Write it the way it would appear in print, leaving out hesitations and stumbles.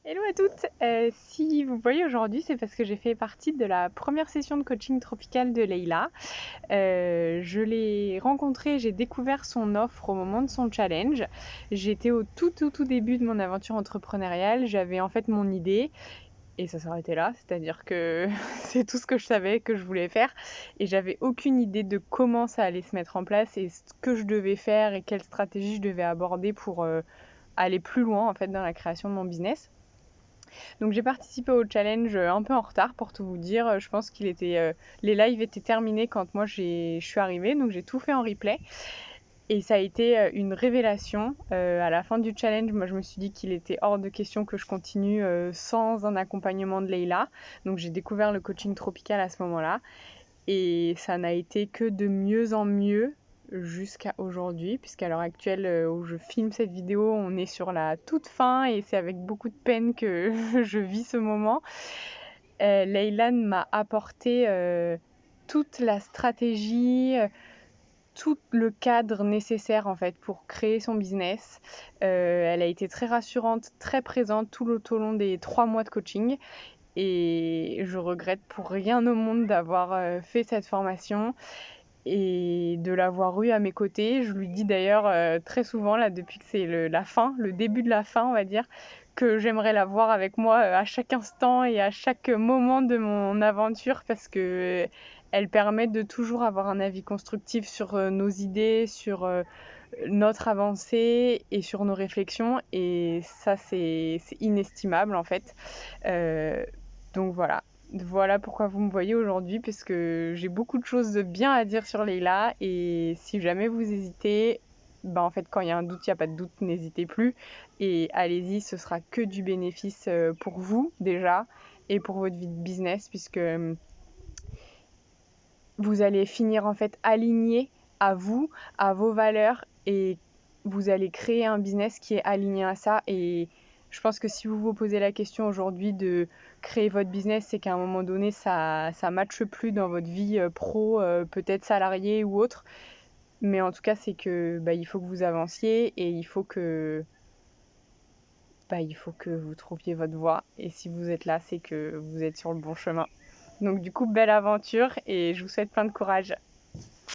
Hello à toutes! Si vous voyez aujourd'hui, c'est parce que j'ai fait partie de la première session de coaching tropical de Leïla. Je l'ai rencontrée, j'ai découvert son offre au moment de son challenge. J'étais au tout début de mon aventure entrepreneuriale. J'avais en fait mon idée et ça s'arrêtait là, c'est-à-dire que c'est tout ce que je savais que je voulais faire et j'avais aucune idée de comment ça allait se mettre en place et ce que je devais faire et quelle stratégie je devais aborder pour aller plus loin en fait dans la création de mon business. Donc j'ai participé au challenge un peu en retard pour tout vous dire. Je pense les lives étaient terminés quand moi je suis arrivée, donc j'ai tout fait en replay. Et ça a été une révélation. À la fin du challenge, moi je me suis dit qu'il était hors de question que je continue sans un accompagnement de Leïla. Donc j'ai découvert le coaching tropical à ce moment-là. Et ça n'a été que de mieux en mieux jusqu'à aujourd'hui, puisqu'à l'heure actuelle où je filme cette vidéo, on est sur la toute fin et c'est avec beaucoup de peine que je vis ce moment. Leylan m'a apporté toute la stratégie, tout le cadre nécessaire en fait pour créer son business. Elle a été très rassurante, très présente tout au long des 3 mois de coaching et je regrette pour rien au monde d'avoir fait cette formation et de l'avoir eu à mes côtés. Je lui dis d'ailleurs très souvent, là, depuis que c'est la fin, le début de la fin, on va dire, que j'aimerais la voir avec moi à chaque instant et à chaque moment de mon aventure parce que elle permet de toujours avoir un avis constructif sur nos idées, sur notre avancée et sur nos réflexions. Et ça, c'est inestimable en fait. Euh, donc voilà. Voilà pourquoi vous me voyez aujourd'hui, puisque j'ai beaucoup de choses de bien à dire sur Leïla. Et si jamais vous hésitez, ben en fait, quand il y a un doute, il n'y a pas de doute, n'hésitez plus. Et allez-y, ce sera que du bénéfice pour vous déjà et pour votre vie de business, puisque vous allez finir en fait aligné à vous, à vos valeurs et vous allez créer un business qui est aligné à ça. Et je pense que si vous vous posez la question aujourd'hui de créer votre business, c'est qu'à un moment donné, ça matche plus dans votre vie pro, peut-être salarié ou autre. Mais en tout cas, c'est que il faut que vous avanciez et il faut que vous trouviez votre voie. Et si vous êtes là, c'est que vous êtes sur le bon chemin. Donc du coup, belle aventure et je vous souhaite plein de courage.